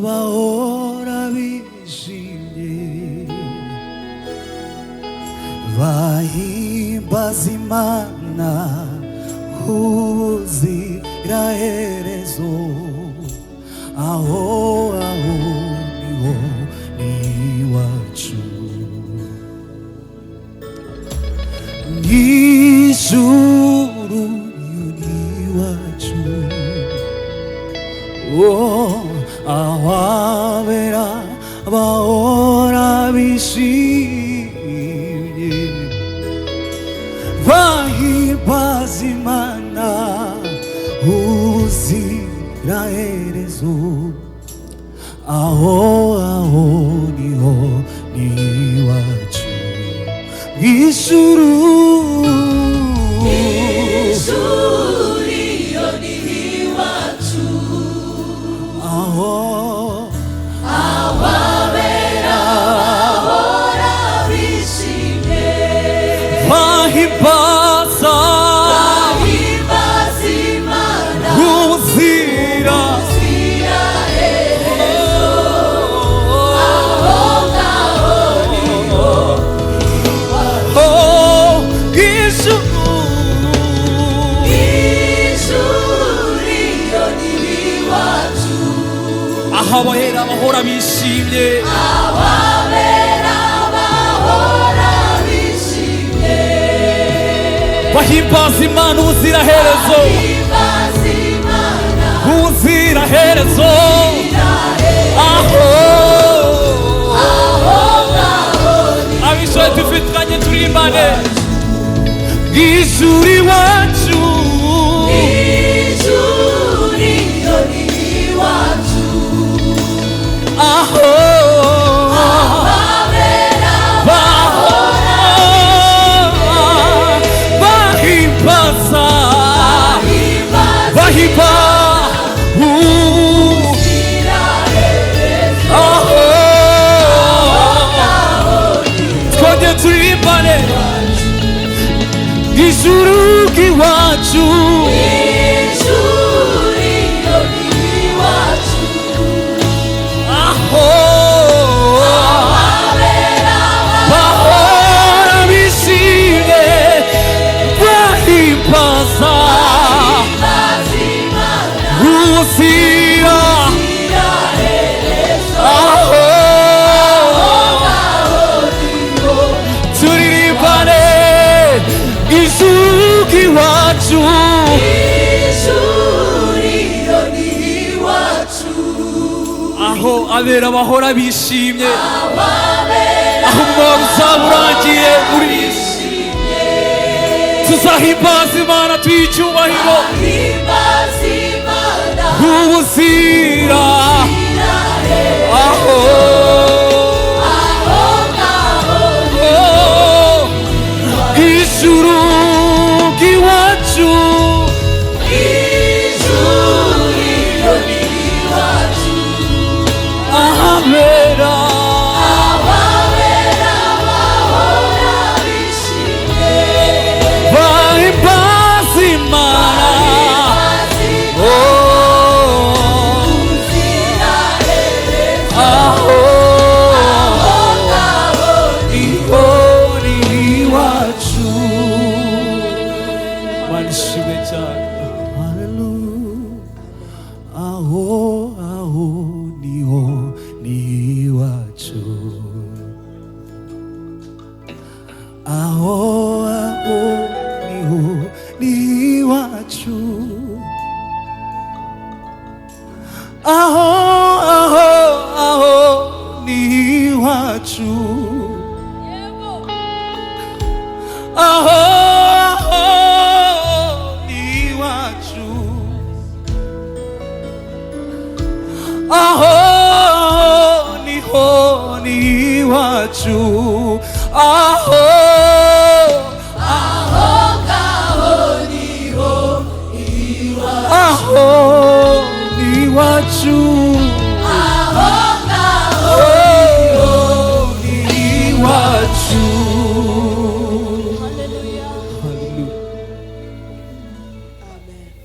bahora bishimye bahimbaza Imana ubuziraherezo aho niho iwacu mw'ijuru iwacu abera bahora bishimye bahimbaza Imana ubuziraherezo aho niho iwacu mw'ijuru iyo ni iwacu abera bahora bishimye bahimbaza Imana ubuziraherezo aho ngaho niho ijuru iyo ni iwacu aho abahera bahora bishimye ababera bahora bishimye bahimbaza Imana ubuziraherezo bahimbaza Imana ubuziraherezo aho abishoye dufitanye turimbane ijuru iwacu ijuru iyo ni iwacu aho ababera bahimbaza aho twongeye turimbane ijuru iwacu ijuru iyo ni iwacu aho ababera bahora bishimye bahimbaza Imana ubuzira iraherezo aho aho niho turirimbane ijuru iwacu ijuru iyo ni iwacu aho abera bahora bishimye ababera aho umwaka uzaba urangiye muri iyi si tuzahimbaza Imana tuyicyubahiro bahimbaza Imana ubuzira aho ijuru iwacu ijuru iyo ni iwacu ahabera ababera bahora bishimye bahimbaza Imana aho niho iwacu manishimwe cyane haleluya aho niho iwacu aho niho iwacu aho ni iwacu aho ni iwacu aho niho ni iwacu, aho ngaho niho iwacu. aho ni iwacu.